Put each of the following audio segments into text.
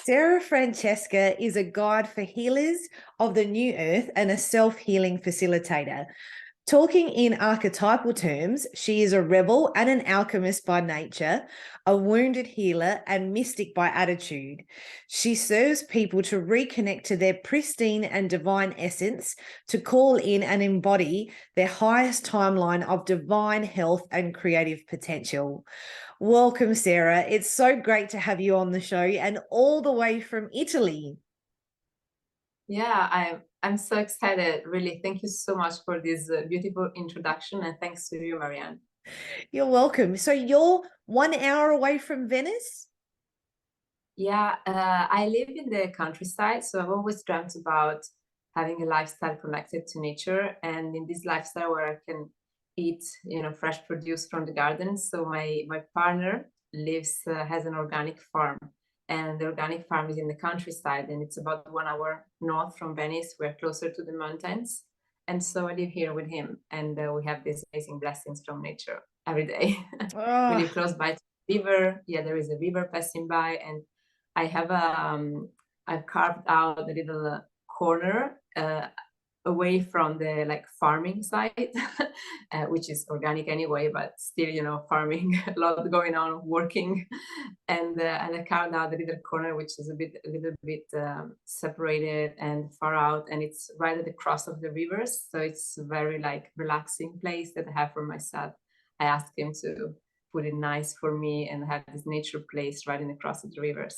Sara Francesca is a guide for healers of the new earth and a self-healing facilitator. Talking in archetypal terms, she is a rebel and an alchemist by nature, a wounded healer and mystic by attitude. She serves people to reconnect to their pristine and divine essence, to call in and embody their highest timeline of divine health and creative potential. Welcome, Sara. It's so great to have you on the show, and all the way from Italy. Yeah, I'm so excited. Really, thank you so much for this beautiful introduction, and thanks to you, Maryanne. You're welcome. So you're 1 hour away from Venice? Yeah, I live in the countryside, so I've always dreamt about having a lifestyle connected to nature, and in this lifestyle where I can eat, fresh produce from the garden. So my partner has an organic farm, and the organic farm is in the countryside, and it's about 1 hour north from Venice. We're closer to the mountains, and so I live here with him, and we have these amazing blessings from nature every day. We live close by to the river. Yeah, there is a river passing by, and I have I've carved out a little corner away from the farming side, which is organic anyway, but still, farming, a lot going on, working, and I carved out a little corner which is a little bit separated and far out, and it's right at the cross of the rivers, so it's a very relaxing place that I have for myself. I asked him to put it nice for me and have this nature place right in the cross of the rivers.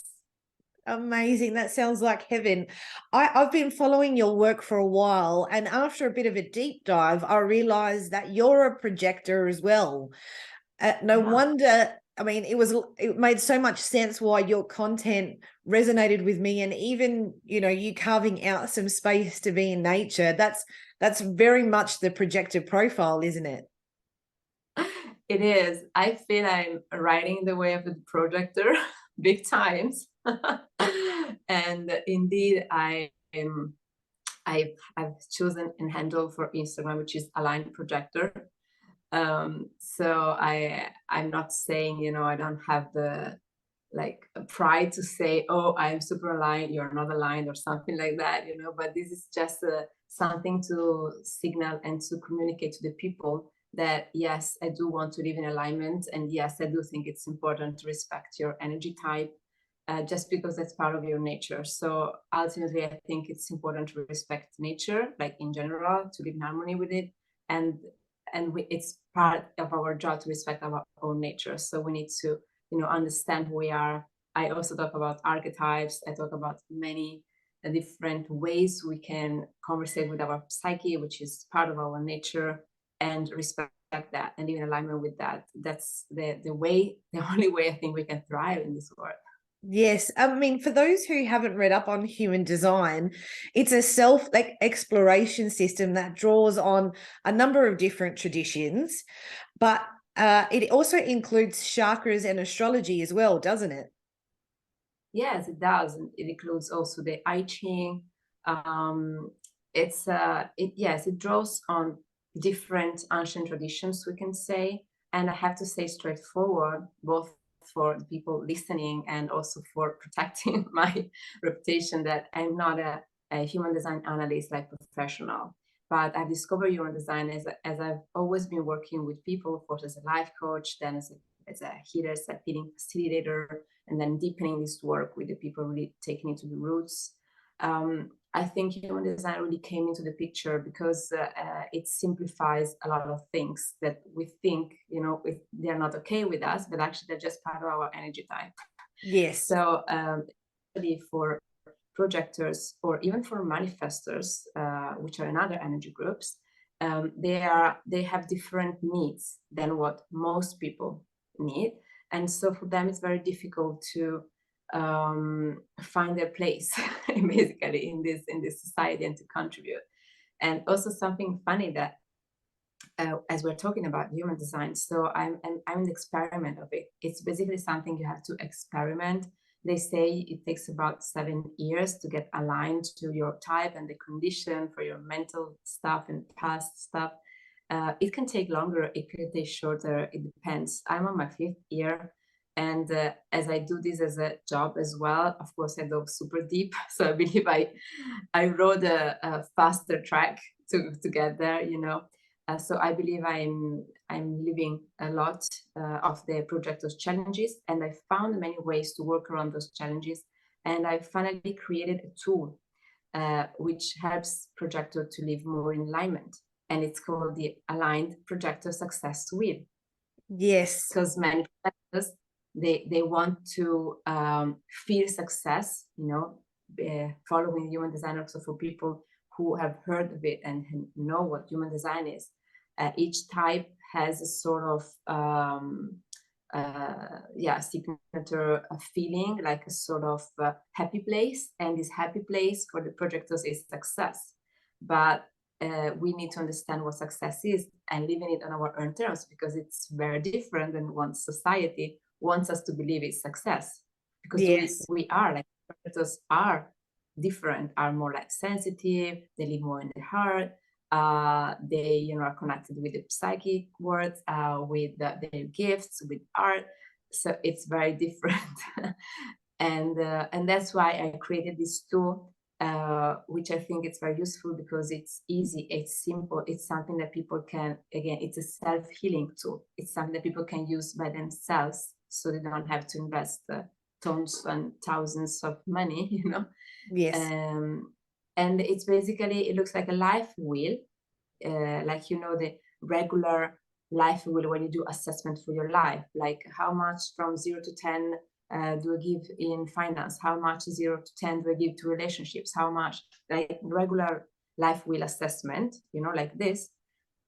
Amazing. That sounds like heaven. I've been following your work for a while, and after a bit of a deep dive, I realized that you're a projector as well. No wonder. I mean, it made so much sense why your content resonated with me, and even, you carving out some space to be in nature. That's very much the projector profile, isn't it? It is. I feel I'm riding the wave of the projector big times. And indeed, I've chosen a handle for Instagram, which is aligned projector. So I'm not saying, I don't have the pride to say, oh, I'm super aligned, you're not aligned, or something like that, but this is just something to signal and to communicate to the people that yes, I do want to live in alignment, and yes, I do think it's important to respect your energy type, just because that's part of your nature. So ultimately, I think it's important to respect nature, in general, to live in harmony with it, and it's part of our job to respect our own nature. So we need to understand who we are. I also talk about archetypes. I talk about many different ways we can conversate with our psyche, which is part of our nature, and respect that and live in alignment with that. That's the only way I think we can thrive in this world. Yes. I mean, for those who haven't read up on human design, it's a self exploration system that draws on a number of different traditions, but it also includes chakras and astrology as well, doesn't it? Yes, it does. And it includes also the I Ching. It draws on different ancient traditions, we can say. And I have to say straightforward, both for the people listening and also for protecting my reputation, that I'm not a human design analyst professional. But I've discovered human design as I've always been working with people, first as a life coach, then as a healer, as a healing facilitator, and then deepening this work with the people, really taking it to the roots. I think human design really came into the picture because it simplifies a lot of things that we think, they're not okay with us, but actually they're just part of our energy type. Yes. So for projectors or even for manifestors, which are another energy groups, they have different needs than what most people need, and so for them it's very difficult to find their place basically in this society and to contribute. And also something funny that as we're talking about human design, so I'm an experiment of it. It's basically something you have to experiment. They say it takes about 7 years to get aligned to your type and the condition for your mental stuff and past stuff. It can take longer, it can take shorter, it depends. I'm on my 5th year, And as I do this as a job as well, of course, I dove super deep. So I believe I rode a faster track to get there, you know. So I believe I'm living a lot of the projector's challenges, and I found many ways to work around those challenges. And I finally created a tool which helps projector to live more in alignment, and it's called the Aligned Projector Success Wheel. Yes. Because many projectors, they want to feel success, you know, following human design. Also for people who have heard of it and know what human design is, each type has a sort of signature feeling, like a sort of happy place, and this happy place for the projectors is success. But we need to understand what success is and living it on our own terms, because it's very different than what society wants us to believe is success. Because yes. we are, like, projectors are different, are more like sensitive, they live more in the heart, they, you know, are connected with the psychic world, with their gifts, with art. So it's very different. And that's why I created this tool, which I think it's very useful because it's easy, it's simple, it's something that people can, again, it's a self-healing tool. It's something that people can use by themselves, so they don't have to invest tons and thousands of money, you know. Yes. And it's basically, it looks like a life wheel, like, you know, the regular life wheel when you do assessment for your life, like how much from 0 to 10 do I give in finance, how much 0 to 10 do I give to relationships, how much, like regular life wheel assessment, you know, like this.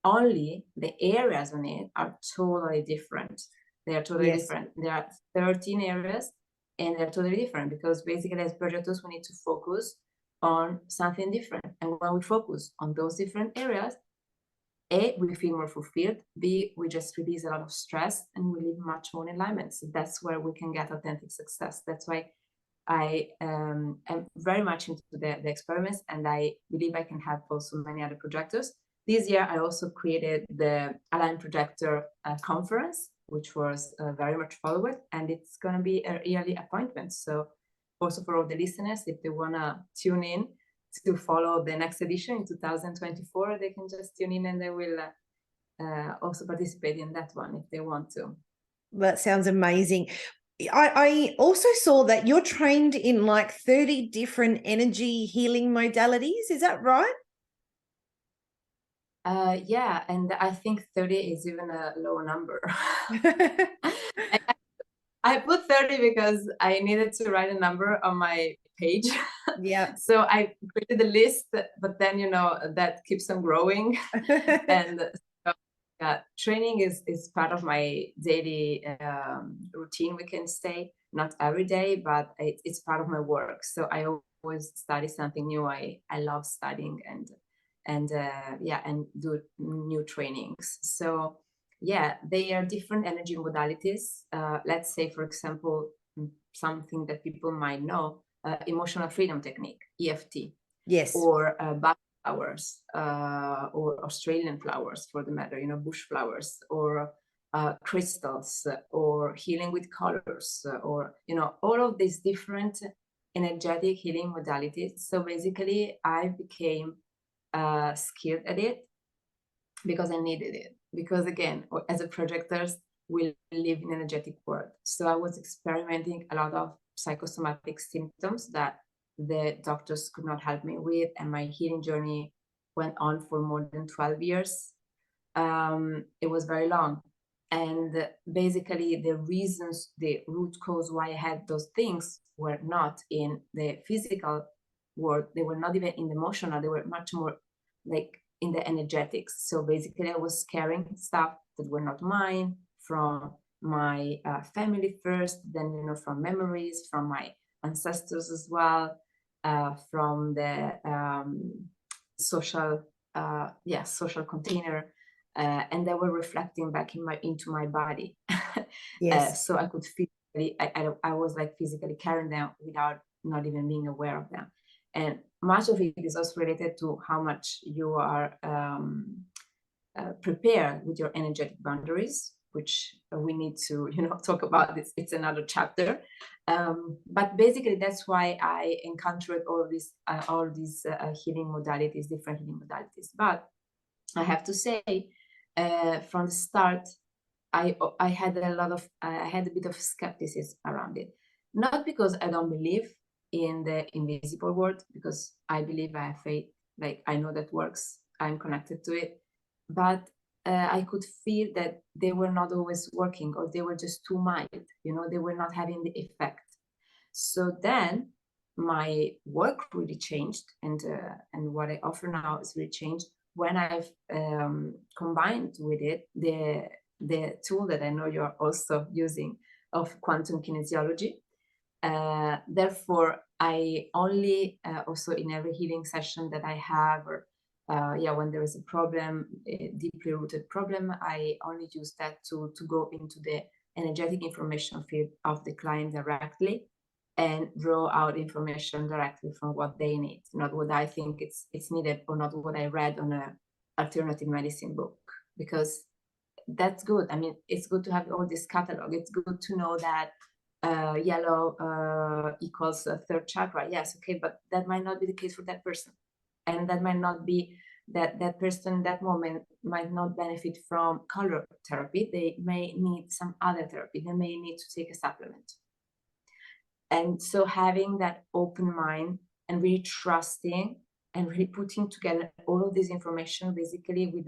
Only the areas on it are totally different. They are totally different. There are 13 areas, and they're totally different, because basically as projectors we need to focus on something different. And when we focus on those different areas, A, we feel more fulfilled, B, we just release a lot of stress, and we live much more in alignment. So that's where we can get authentic success. That's why I am very much into the experiments, and I believe I can help also many other projectors. This year, I also created the Aligned Projector conference, which was very much followed, and it's going to be a yearly appointment. So also for all the listeners, if they want to tune in to follow the next edition in 2024, they can just tune in, and they will also participate in that one if they want to. That sounds amazing. I also saw that you're trained in like 30 different energy healing modalities. Is that right? Yeah, and I think 30 is even a low number. I put 30 because I needed to write a number on my page. Yeah. So I created a list, but then, you know, that keeps on growing. And so, yeah, training is part of my daily routine, we can say. Not every day, but it's part of my work. So I always study something new. I love studying and do new trainings. So yeah, they are different energy modalities. Let's say, for example, something that people might know, emotional freedom technique, EFT. Yes. Or Bach flowers, or Australian flowers for the matter, you know, bush flowers, or crystals, or healing with colors, or, you know, all of these different energetic healing modalities. So basically, I became skilled at it because I needed it. Because again, as a projectors, we live in an energetic world. So I was experimenting a lot of psychosomatic symptoms that the doctors could not help me with, and my healing journey went on for more than 12 years. It was very long. And basically the reasons, the root cause why I had those things were not in the physical world. They were not even in the emotional. They were much more like in the energetics. So basically I was carrying stuff that were not mine, from my family first, then, you know, from memories, from my ancestors as well, from the social container, and they were reflecting back into my body. Yes. So I could physically, I was like physically carrying them without not even being aware of them. And much of it is also related to how much you are prepared with your energetic boundaries. which we need to, talk about this. It's another chapter. But basically, that's why I encountered all these healing modalities, different healing modalities. But I have to say, from the start, I had a bit of skepticism around it. Not because I don't believe in the invisible world, because I believe, I have faith, like I know that works, I'm connected to it, but I could feel that they were not always working, or they were just too mild, they were not having the effect. So then my work really changed, and what I offer now is really changed when I've combined with it the tool that I know you're also using, of quantum kinesiology. Therefore, I only also in every healing session that I have, or when there is a problem, a deeply rooted problem, I only use that to go into the energetic information field of the client directly, and draw out information directly from what they need, not what I think it's needed, or not what I read on a alternative medicine book, because that's good. I mean, it's good to have all this catalog. It's good to know that yellow equals a third chakra. Yes, okay, but that might not be the case for that person, and that might not be that person that moment might not benefit from color therapy. They may need some other therapy. They may need to take a supplement. And so having that open mind and really trusting and really putting together all of this information, basically with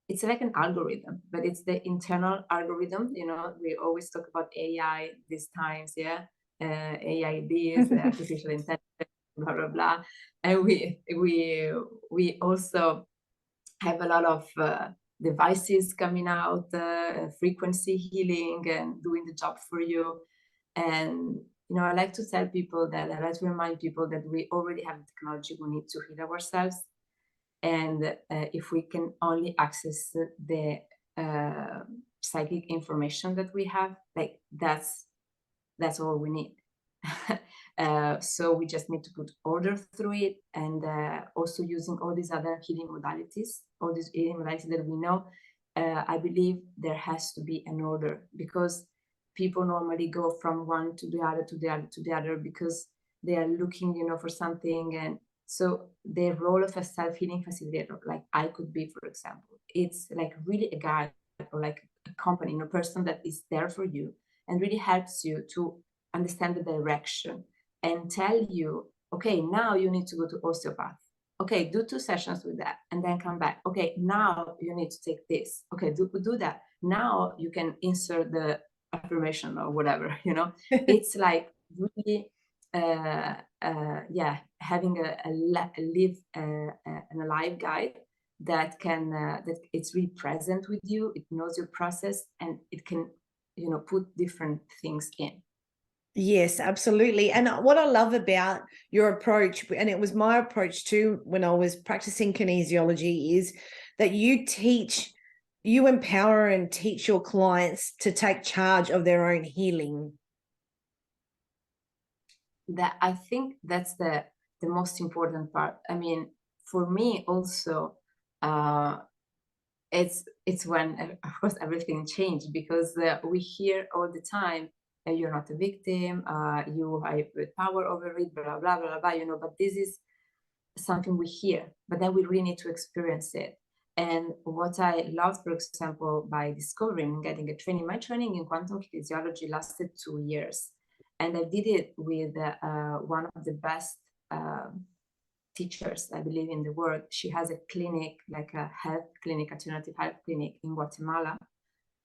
it's like an algorithm, but it's the internal algorithm. We always talk about AI these times, AI this, artificial intelligence, blah blah blah, and we also have a lot of devices coming out, frequency healing, and doing the job for you. And I like to tell people that, I like to remind people that we already have the technology we need to heal ourselves. And if we can only access the psychic information that we have, like that's all we need. So we just need to put order through it, and also using all these other healing modalities, that we know. I believe there has to be an order, because people normally go from one to the other, to the other, to the other, because they are looking, for something. And so the role of a self-healing facilitator, like I could be, for example, it's like really a guide, or like a company, a person that is there for you and really helps you to understand the direction, and tell you, okay, now you need to go to osteopath. Okay, do 2 sessions with that, and then come back. Okay, now you need to take this. Okay, do that. Now you can insert the affirmation or whatever. It's like really having an alive guide that can that it's really present with you. It knows your process, and it can put different things in. Yes, absolutely. And what I love about your approach, and it was my approach too when I was practicing kinesiology, is that you empower and teach your clients to take charge of their own healing. That, I think that's the most important part. I mean, for me also, it's when, of course, everything changed, because we hear all the time, you're not a victim, you have power over it, blah blah blah blah, but this is something we hear, but then we really need to experience it. And what I loved, for example, by discovering and getting a training, my training in quantum kinesiology lasted 2 years, and I did it with one of the best teachers, I believe, in the world. She has a clinic, like a health clinic, alternative health clinic in Guatemala,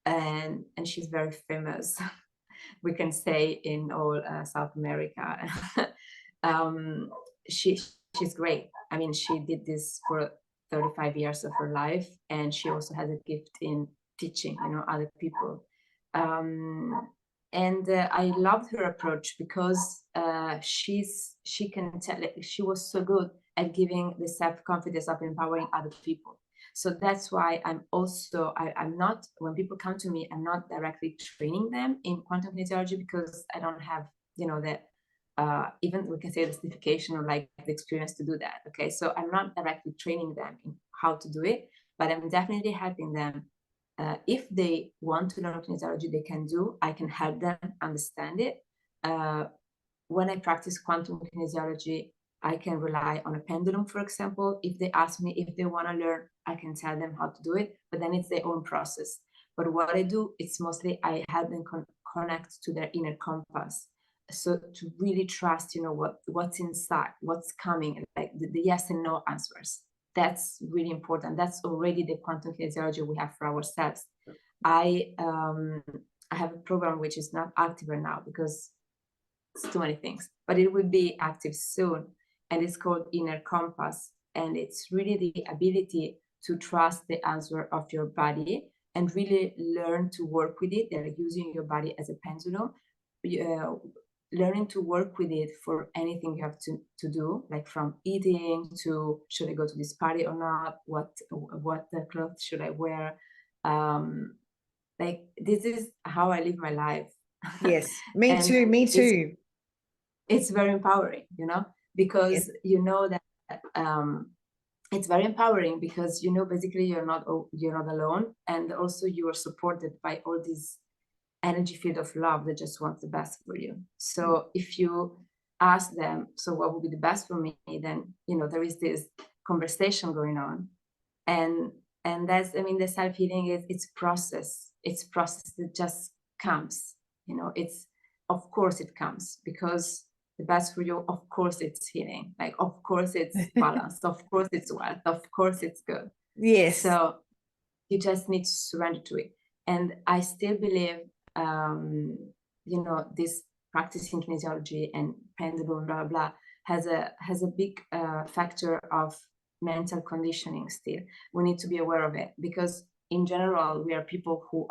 and she's very famous, we can say, in all South America. She's great. I mean, she did this for 35 years of her life, and she also has a gift in teaching, other people. And I loved her approach, because she can tell, she was so good at giving the self-confidence of empowering other people. So that's why I'm not, when people come to me, I'm not directly training them in quantum kinesiology, because I don't have, even we can say the certification or like the experience to do that. Okay, so I'm not directly training them in how to do it, but I'm definitely helping them if they want to learn kinesiology, they can do. I can help them understand it. When I practice quantum kinesiology, I can rely on a pendulum, for example. If they ask me if they want to learn, I can tell them how to do it, but then it's their own process. But what I do, it's mostly I help them connect to their inner compass. So to really trust, what's inside, what's coming, like the yes and no answers. That's really important. That's already the quantum kinesiology we have for ourselves. I have a program which is not active right now because it's too many things, but it will be active soon. And it's called Inner Compass. And it's really the ability to trust the answer of your body and really learn to work with it. They're using your body as a pendulum, learning to work with it for anything you have to do, like from eating to should I go to this party or not? What clothes should I wear? Like this is how I live my life. Yes, me too. Me too. It's very empowering, because Yes. that it's very empowering because basically you're not alone, and also you are supported by all these energy field of love that just wants the best for you. So if you ask them, so what would be the best for me, then there is this conversation going on, and that's, the self-healing it's process that just comes. It's, of course it comes, because the best for you, of course it's healing, like of course it's balance, of course it's wealth, of course it's good. Yes. So you just need to surrender to it. And I still believe this practicing kinesiology and pendulum blah blah has a big factor of mental conditioning. Still, we need to be aware of it, because in general we are people who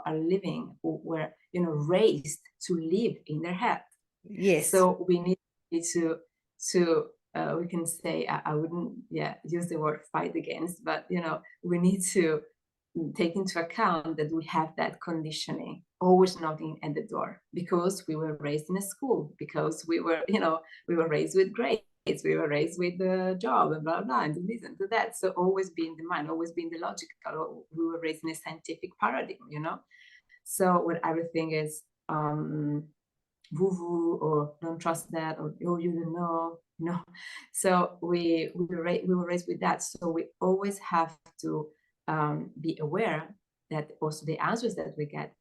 were raised to live in their head. Yes. So we need to we can say, I wouldn't use the word fight against, but we need to take into account that we have that conditioning always knocking at the door, because we were raised in a school, because we were raised with grades, we were raised with the job and blah blah and this and that. So always be in the mind, always be in the logical. We were raised in a scientific paradigm, so when everything is woo-woo, or don't trust that, or you don't know, so we were raised with that. So we always have to be aware that also the answers that we get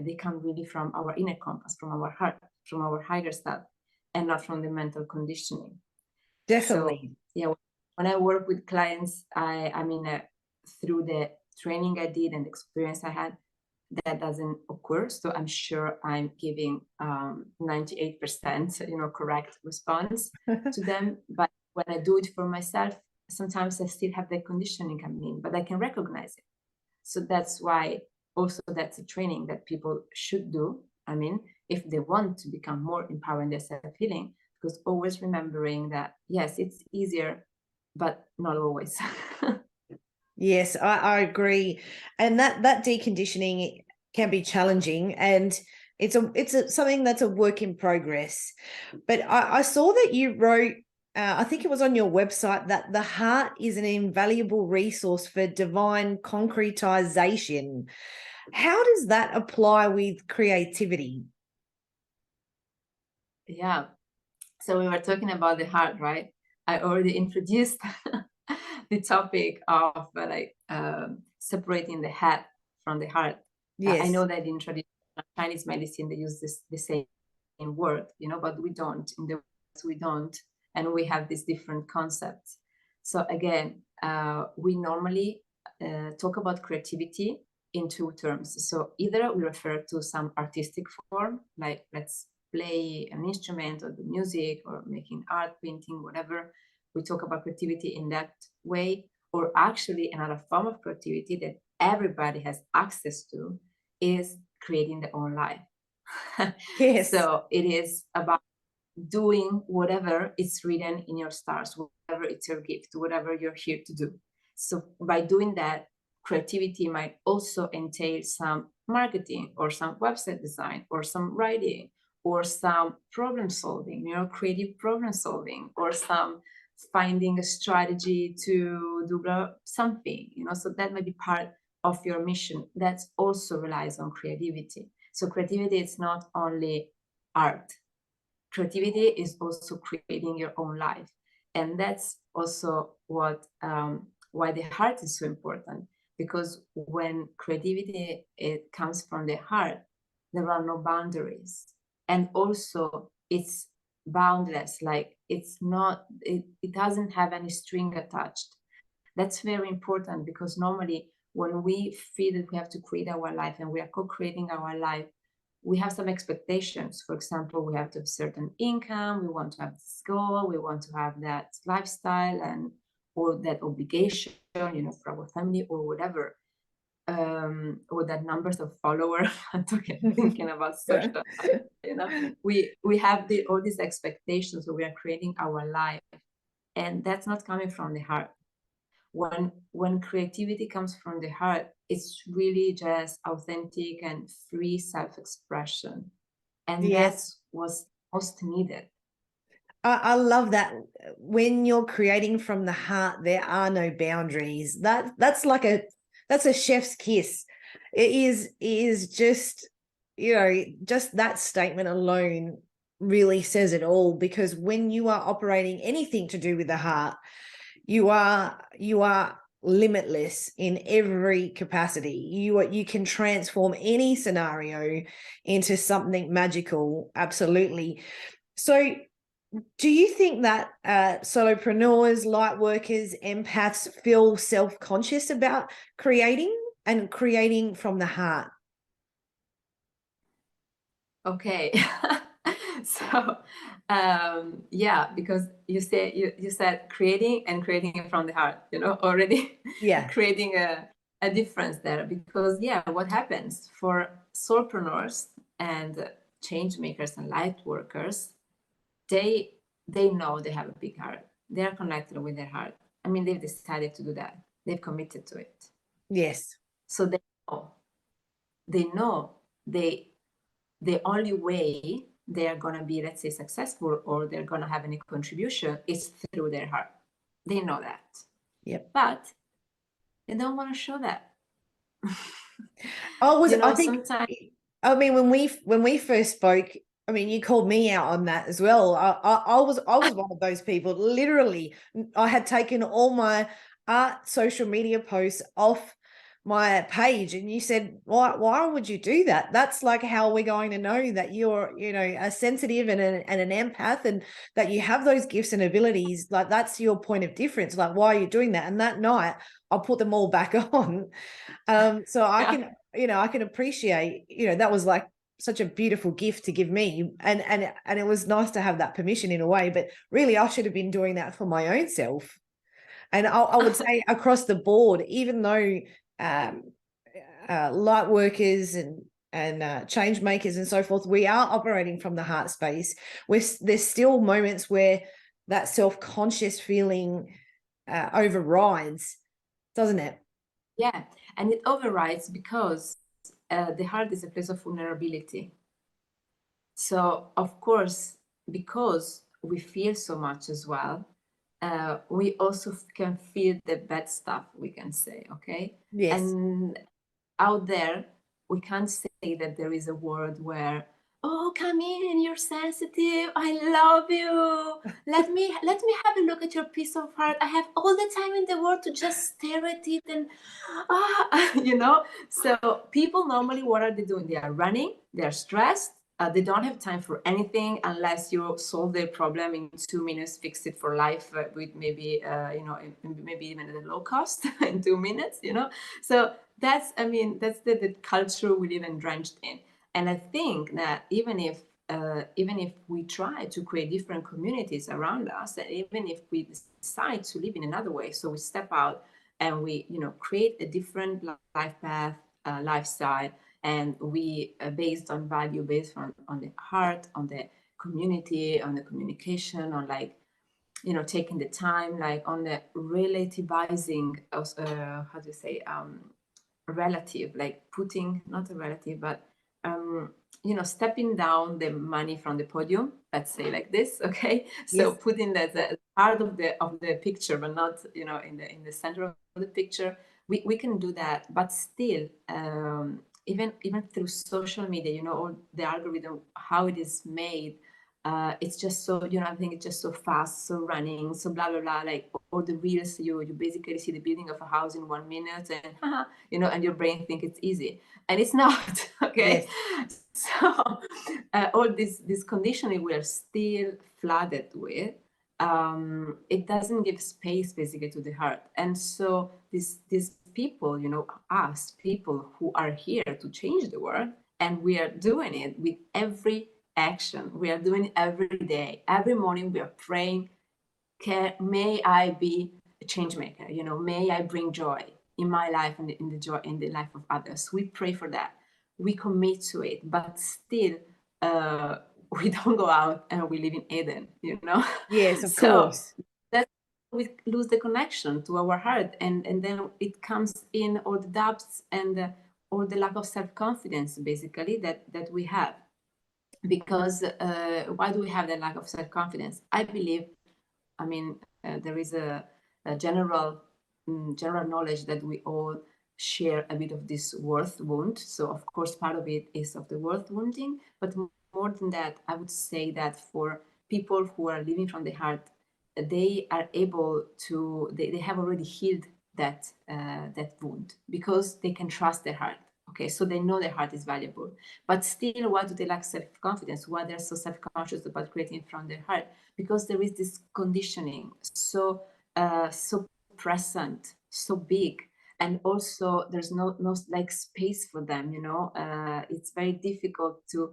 they come really from our inner compass, from our heart, from our higher self, and not from the mental conditioning. Definitely. So when I work with clients, through the training I did and the experience I had, that doesn't occur. So I'm sure I'm giving 98% correct response to them. But when I do it for myself, sometimes I still have that conditioning coming in, but I can recognize it. So that's why also that's a training that people should do. If they want to become more empowered in their self-healing, because always remembering that, yes, it's easier, but not always. Yes, I agree. And that deconditioning can be challenging, and it's something that's a work in progress. But I saw that you wrote, I think it was on your website, that the heart is an invaluable resource for divine concretization. How does that apply with creativity? Yeah. So we were talking about the heart, right? I already introduced the topic of separating the head from the heart. Yes. I know that in traditional Chinese medicine they use the same word, but we don't. In the West, we don't, and we have these different concepts. So again, we normally talk about creativity in two terms. So either we refer to some artistic form, like let's play an instrument or the music or making art, painting, whatever. We talk about creativity in that way. Or actually another form of creativity that everybody has access to is creating their own life. Yes. So it is about doing whatever is written in your stars, whatever it's your gift, whatever you're here to do. So by doing that, creativity might also entail some marketing or some website design or some writing or some problem solving, creative problem solving, or some finding a strategy to do something, so that might be part of your mission, that also relies on creativity. So creativity is not only art. Creativity is also creating your own life. And that's also what why the heart is so important, because when creativity, it comes from the heart, there are no boundaries. And also it's boundless, like it's not, it doesn't have any string attached. That's very important, because normally when we feel that we have to create our life and we are co-creating our life, we have some expectations. For example, we have to have a certain income, we want to have this goal, we want to have that lifestyle, and or that obligation, you know, for our family or whatever, or that numbers of followers. I'm thinking about social, you know, we have all these expectations, so we are creating our life, and that's not coming from the heart. When creativity comes from the heart, it's really just authentic and free self-expression, and Yes. that's what's most needed. I love that. When you're creating from the heart, there are no boundaries. That's a chef's kiss. It is just, you know, just that statement alone really says it all, because when you are operating anything to do with the heart, you are limitless in every capacity. You can transform any scenario into something magical. Absolutely. So do you think that solopreneurs, light workers, empaths feel self-conscious about creating from the heart? Okay. So yeah, because you said creating from the heart, you know, already Yeah. creating a difference there. Because yeah, what happens for solopreneurs and change makers and light workers, they know they have a big heart. They are connected with their heart. I mean, they've decided to do that. They've committed to it. Yes. So they know the only way they are going to be, let's say, successful, or they're going to have any contribution, is through their heart. They know that. Yep. But they don't want to show that. I think, sometimes, I mean, when we first spoke, I mean, you called me out on that as well. I was one of those people. Literally, I had taken all my art social media posts off my page, and you said, why would you do that? That's like, how we're going to know that you're, you know, a sensitive and an empath, and that you have those gifts and abilities. Like, that's your point of difference. Like, why are you doing that? And that night I'll put them all back on. So I can, you know, I can appreciate, you know, that was like such a beautiful gift to give me, and it was nice to have that permission in a way. But really, I should have been doing that for my own self. And I would say across the board, even though light workers and change makers and so forth, we are operating from the heart space. There's still moments where that self-conscious feeling overrides, doesn't it? yeah, and it overrides because the heart is a place of vulnerability. So of course, because we feel so much as well, we also can feel the bad stuff, we can say, okay? Yes. And out there, we can't say that there is a world where, oh, come in, you're sensitive, I love you, let me have a look at your piece of art, I have all the time in the world to just stare at it, and you know. So people normally, what are they doing? They are running, they are stressed, they don't have time for anything unless you solve their problem in 2 minutes, fix it for life, with maybe you know, maybe even at a low cost in 2 minutes, you know. So that's, I mean, that's the culture we live and drenched in. And I think that even if we try to create different communities around us, and even if we decide to live in another way, so we step out and we, you know, create a different life path, lifestyle, and we based on value, based on the heart, on the community, on the communication, on, like, you know, taking the time, like on the relativizing of, how do you say, relative, like putting, not a relative, but you know, stepping down the money from the podium, let's say, like this, okay? So Yes. putting that as part of the picture, but not, you know, in the center of the picture, we can do that, but still, even through social media, you know, all the algorithm, how it is made, it's just so, you know, I think it's just so fast, so running, so blah blah blah. Like all the reels, you basically see the building of a house in 1 minute, and you know, and your brain think it's easy, and it's not. Okay, Yes. so all this conditioning we are still flooded with. It doesn't give space basically to the heart, and so these people, you know, us people who are here to change the world, and we are doing it with every action. We are doing it every day. Every morning we are praying, may I be a change maker, you know, may I bring joy in my life and in the joy in the life of others. We pray for that. We commit to it, but still we don't go out and we live in Eden, you know. Yes, of So course. that's, we lose the connection to our heart, and then it comes in all the doubts and all the lack of self-confidence basically that we have. Because why do we have that lack of self-confidence? I believe, I mean, there is a general knowledge that we all share a bit of this worth wound. So of course, part of it is of the worth wounding, but more than that, I would say that for people who are living from the heart, they are able to, they have already healed that that wound, because they can trust their heart. Okay, so they know their heart is valuable, but still, why do they lack self-confidence? Why they're so self-conscious about creating from their heart? Because there is this conditioning so so present, so big, and also there's no like space for them, you know. It's very difficult to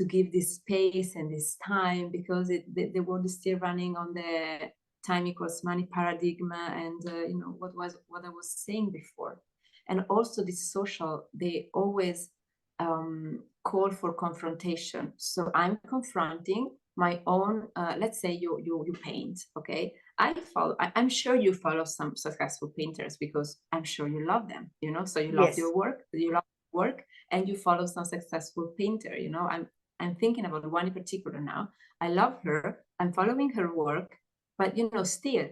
give this space and this time, because the world is still running on the time equals money paradigm, and you know what I was saying before. And also this social, they always call for confrontation. So I'm confronting my own, let's say you paint, okay? I'm sure you follow some successful painters, because I'm sure you love them, you know, so you love Yes. your work, and you follow some successful painter, you know. I'm thinking about one in particular now. I love her, I'm following her work, but you know, still,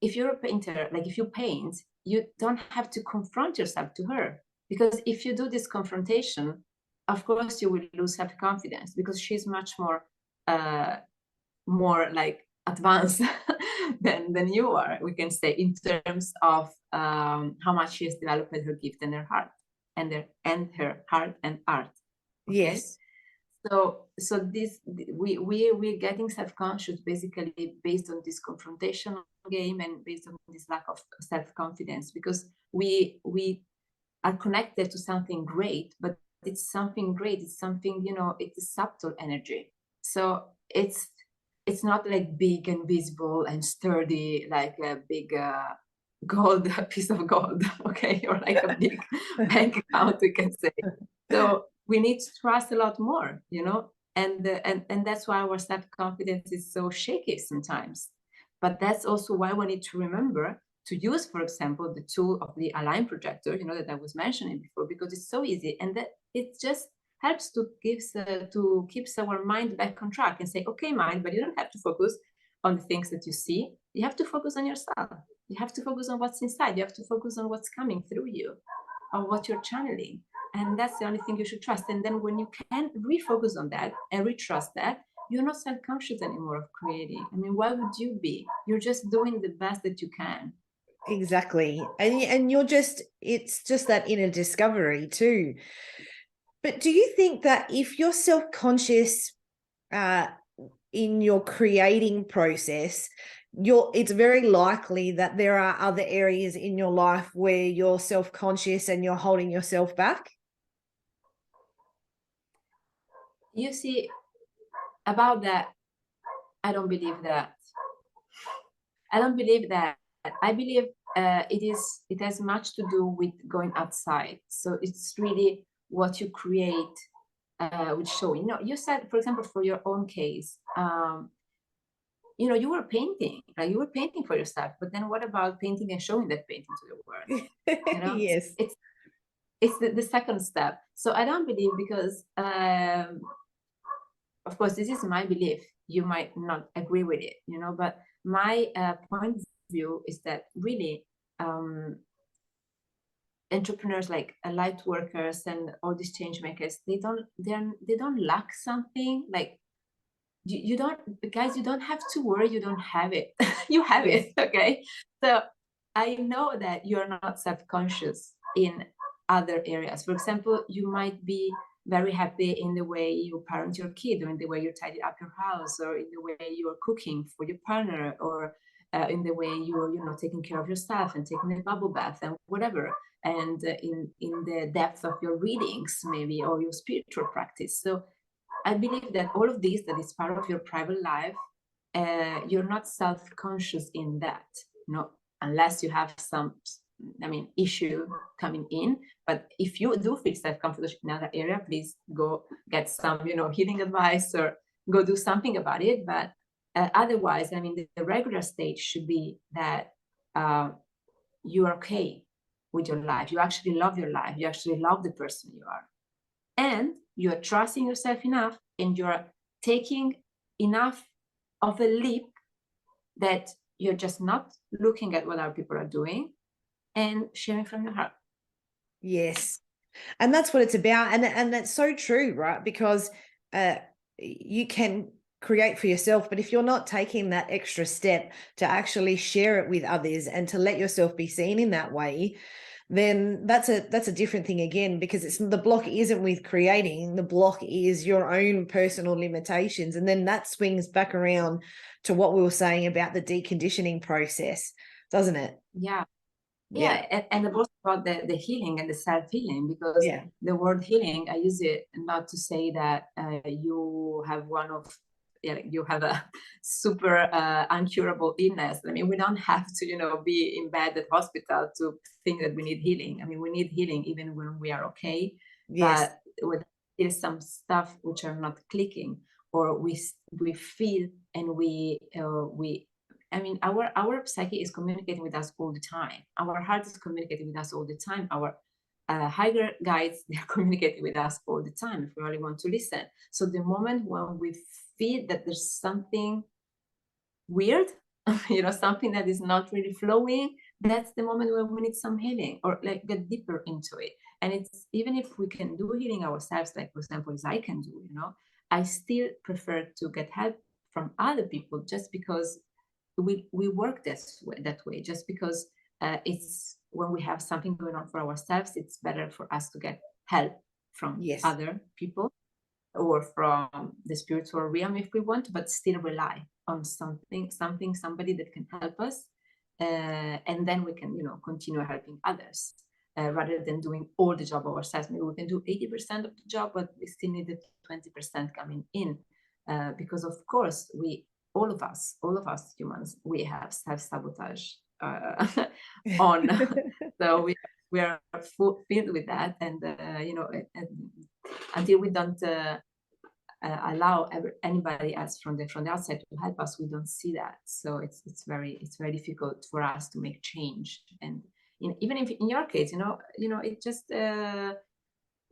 if you're a painter, like if you paint, you don't have to confront yourself to her, because if you do this confrontation, of course you will lose self-confidence, because she's much more like advanced than you are, we can say, in terms of how much she has developed her gift and her heart, and her heart and art. Okay, Yes. so this, we're getting self-conscious basically based on this confrontation game, and based on this lack of self-confidence, because we are connected to something great, but it's something great, it's something, you know, it's a subtle energy. So it's not like big and visible and sturdy, like a big gold a piece of gold, okay, or like a big bank account, we can say. So we need to trust a lot more, you know, and that's why our self-confidence is so shaky sometimes. But that's also why we need to remember to use, for example, the tool of the align projector, you know, that I was mentioning before, because it's so easy, and that it just helps to keeps our mind back on track and say, okay, mind, but you don't have to focus on the things that you see. You have to focus on yourself. You have to focus on what's inside. You have to focus on what's coming through you, on what you're channeling. And that's the only thing you should trust. And then when you can refocus on that and retrust that, you're not self-conscious anymore of creating. I mean, why would you be? You're just doing the best that you can. Exactly. And you're just, it's just that inner discovery too. But do you think that if you're self-conscious in your creating process, it's very likely that there are other areas in your life where you're self-conscious and you're holding yourself back? You see, about that, I don't believe that. I don't believe that. I believe it has much to do with going outside. So it's really what you create would show. You know, you said, for example, for your own case, you know, you were painting, right? You were painting for yourself, but then what about painting and showing that painting to the world? You know, Yes. it's the second step. So I don't believe, because of course this is my belief. You might not agree with it, you know, but my point of view is that really entrepreneurs like light workers and all these change makers, they don't lack something. Like you don't, guys, you don't have to worry, you don't have it. You have it, okay? So I know that you're not self-conscious in other areas. For example, you might be very happy in the way you parent your kid, or in the way you tidy up your house, or in the way you're cooking for your partner, or in the way you're, you know, taking care of yourself and taking a bubble bath and whatever, and in the depth of your readings maybe, or your spiritual practice. So I believe that all of this that is part of your private life, you're not self-conscious in that, no, unless you have some, I mean, issue coming in. But if you do feel self-conscious in another area, please go get some, you know, healing advice, or go do something about it. But otherwise, I mean, the regular state should be that you're okay with your life. You actually love your life. You actually love the person you are. And you're trusting yourself enough, and you're taking enough of a leap that you're just not looking at what other people are doing and sharing from your heart. Yes. And that's what it's about. And that's so true, right? Because you can create for yourself, but if you're not taking that extra step to actually share it with others and to let yourself be seen in that way, then that's a different thing again, because it's, the block isn't with creating, the block is your own personal limitations. And then that swings back around to what we were saying about the deconditioning process, doesn't it? Yeah. And also about the healing and the self-healing, because yeah. the word healing, I use it not to say that you have one of, you have a super uncurable illness. I mean, we don't have to, you know, be in bed at hospital to think that we need healing. I mean, we need healing even when we are okay. Yes. But when there's some stuff which are not clicking, or we feel, and I mean, our psyche is communicating with us all the time. Our heart is communicating with us all the time. Our higher guides, they're communicating with us all the time if we really want to listen. So the moment when we feel that there's something weird, you know, something that is not really flowing, that's the moment when we need some healing, or like get deeper into it. And it's, even if we can do healing ourselves, like for example, as I can do, you know, I still prefer to get help from other people, just because we work that way, just because it's, when we have something going on for ourselves, it's better for us to get help from other people, or from the spiritual realm if we want, but still rely on somebody that can help us, and then we can, you know, continue helping others, rather than doing all the job ourselves. Maybe we can do 80% of the job, but we still need the 20% coming in, because of course all of us humans, we have self-sabotage on. So we are filled with that, and you know, until we don't allow anybody else from the outside to help us, we don't see that. So it's very difficult for us to make change. And even if in your case, you know, it just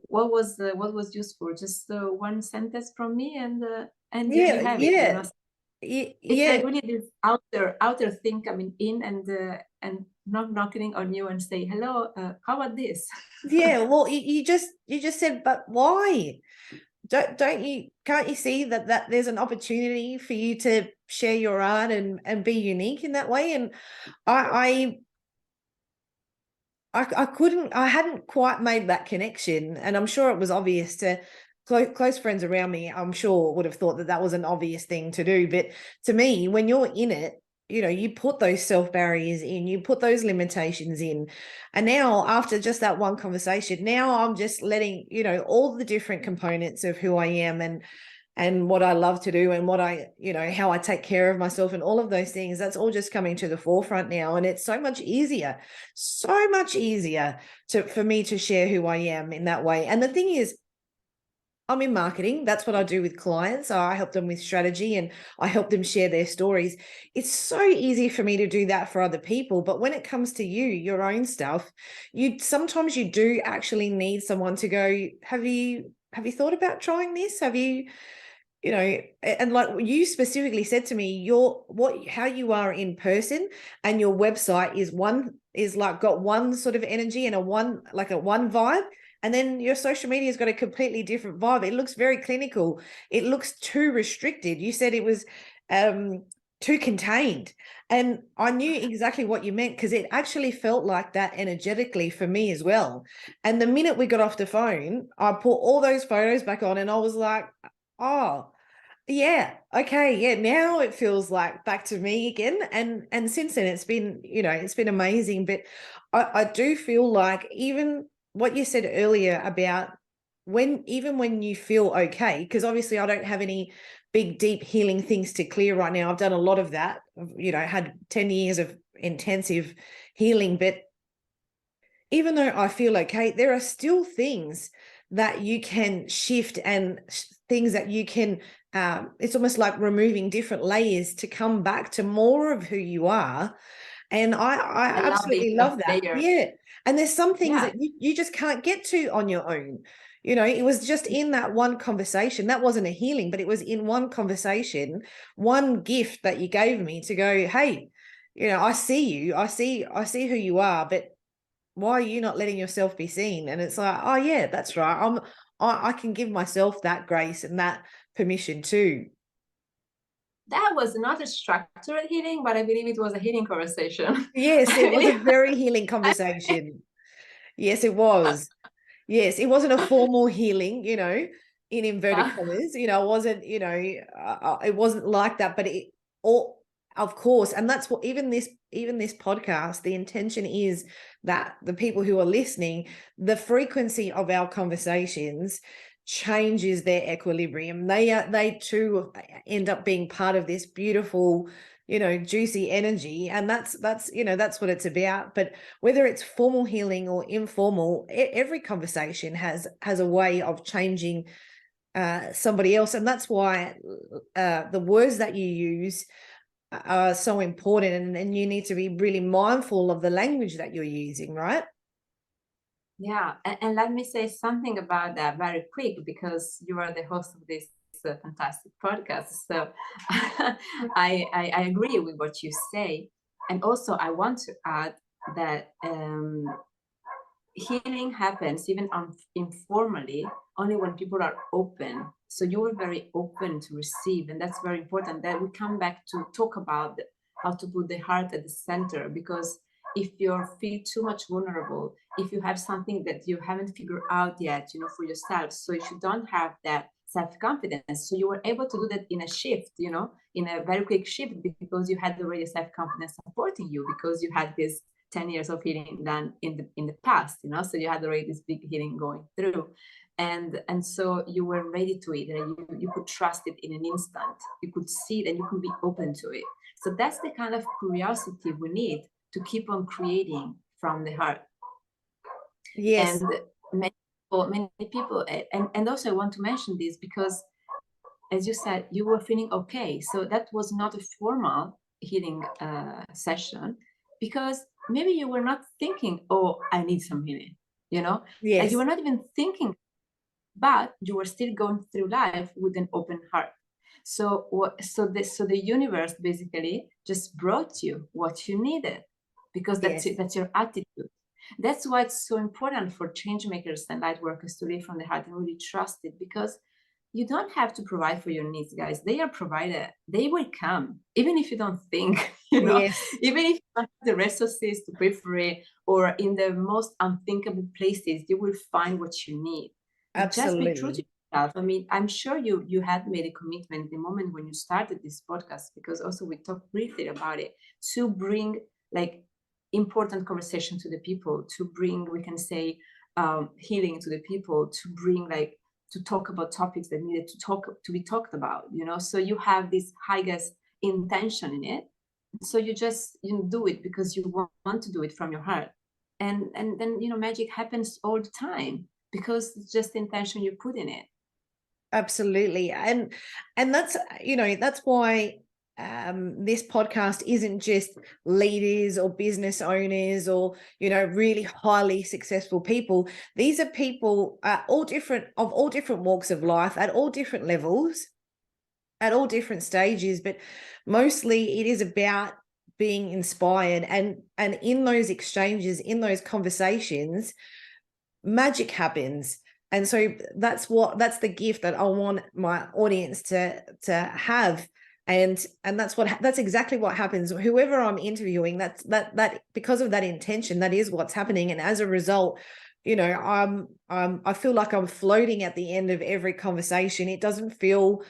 what was useful, just one sentence from me, and you have it, you know? It's like really this outer thing coming in, and knocking on you and say, hello, how about this? Yeah, well, you just said, but why? Can't you see that there's an opportunity for you to share your art and be unique in that way? And I hadn't quite made that connection, and I'm sure it was obvious to close friends around me. I'm sure would have thought that was an obvious thing to do, but to me, when you're in it, you know, you put those self barriers in, you put those limitations in, and now after just that one conversation, now I'm just letting, you know, all the different components of who I am and what I love to do, and what I, you know, how I take care of myself, and all of those things, that's all just coming to the forefront now. And it's so much easier for me to share who I am in that way. And the thing is, I'm in marketing. That's what I do with clients. I help them with strategy, and I help them share their stories. It's so easy for me to do that for other people. But when it comes to your own stuff, sometimes you do actually need someone to go, have you thought about trying this? Have you you know, and like you specifically said to me, how you are in person and your website is like got one sort of energy and a one vibe. And then your social media has got a completely different vibe. It looks very clinical. It looks too restricted. You said it was too contained. And I knew exactly what you meant, because it actually felt like that energetically for me as well. And the minute we got off the phone, I put all those photos back on and I was like, oh, yeah, okay, yeah, now it feels like back to me again. And since then it's been, it's been amazing. But I do feel like even what you said earlier about even when you feel okay, because obviously I don't have any big deep healing things to clear right now. I've done a lot of that, had 10 years of intensive healing, but even though I feel okay, there are still things that you can shift and things that you can, it's almost like removing different layers to come back to more of who you are. And I absolutely love that. Layer. Yeah. And there's some things that you just can't get to on your own. It was just in that one conversation. That wasn't a healing, but it was in one conversation, one gift that you gave me to go, hey, I see you. I see who you are, but why are you not letting yourself be seen? And it's like, oh yeah, that's right. I can give myself that grace and that permission too. That was not a structured healing, but I believe it was a healing conversation. Yes, it was a very healing conversation. Yes, it was. Yes, it wasn't a formal healing, in inverted commas. It wasn't, it wasn't like that, but of course, and that's what even this podcast, the intention is that the people who are listening, the frequency of our conversations changes their equilibrium. They too end up being part of this beautiful, juicy energy. And that's what it's about. But whether it's formal healing or informal, every conversation has a way of changing somebody else. And that's why the words that you use are so important, and you need to be really mindful of the language that you're using, right? Yeah, and let me say something about that very quick, because you are the host of this fantastic podcast. So I agree with what you say. And also I want to add that healing happens even informally, only when people are open. So you were very open to receive, and that's very important, that we come back to talk about how to put the heart at the center. Because if you feel too much vulnerable, if you have something that you haven't figured out yet, for yourself, so if you don't have that self-confidence, so you were able to do that in a shift, in a very quick shift, because you had already self-confidence supporting you, because you had this 10 years of healing done in the past, so you had already this big healing going through, and so you were ready to it, and you could trust it in an instant. You could see it and you could be open to it. So that's the kind of curiosity we need to keep on creating from the heart. Yes. And many people, and also I want to mention this, because as you said, you were feeling okay, so that was not a formal healing session, because maybe you were not thinking, oh, I need some healing, Yes. and you were not even thinking, but you were still going through life with an open heart. So the universe basically just brought you what you needed, because that's Yes. that's your attitude. That's why it's so important for change makers and light workers to live from the heart and really trust it, because you don't have to provide for your needs, guys. They are provided. They will come, even if you don't think, Yes. even if you don't have the resources to pay for it, or in the most unthinkable places, you will find what you need. Absolutely. Just be true to yourself. I mean, I'm sure you had made a commitment the moment when you started this podcast, because also we talked briefly about it, to bring like important conversation to the people, to bring, we can say, healing to the people, to bring to talk about topics that needed to be talked about, so you have this highest intention in it. So you just do it because you want to do it from your heart, and then magic happens all the time, because it's just the intention you put in it. Absolutely. And that's that's why this podcast isn't just leaders or business owners or really highly successful people. These are people all different walks of life, at all different levels, at all different stages, but mostly it is about being inspired, and in those exchanges, in those conversations, magic happens. And so that's the gift that I want my audience to have. And that's exactly what happens. Whoever I'm interviewing, that because of that intention, that is what's happening. And as a result, you know, I feel like I'm floating at the end of every conversation. It doesn't feel,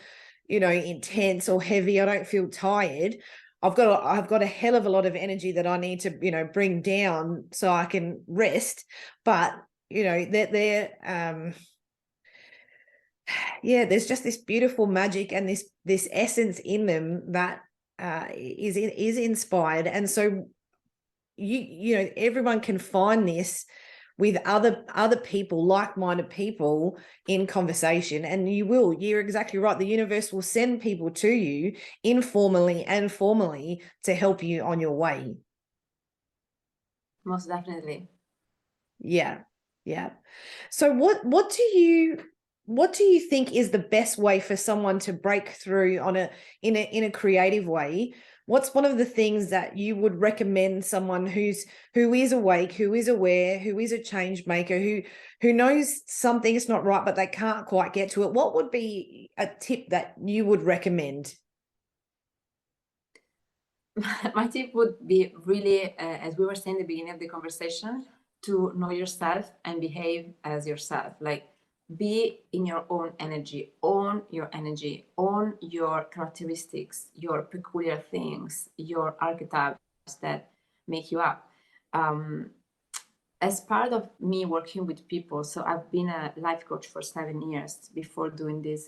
you know, intense or heavy. I don't feel tired. I've got a hell of a lot of energy that I need to, you know, bring down so I can rest. But, you know, yeah, there's just this beautiful magic and this essence in them that is inspired. And so you know, everyone can find this with other people, like-minded people, in conversation. And you're exactly right. The universe will send people to you informally and formally to help you on your way. Most definitely. Yeah. So what do you think is the best way for someone to break through in a creative way? What's one of the things that you would recommend someone who is awake, who is aware, who is a change maker, who knows something's not right, but they can't quite get to it? What would be a tip that you would recommend? My tip would be really, as we were saying at the beginning of the conversation, to know yourself and behave as yourself. Like, be in your own energy, own your energy, own your characteristics, your peculiar things, your archetypes that make you up. As part of me working with people, so I've been a life coach for 7 years before doing this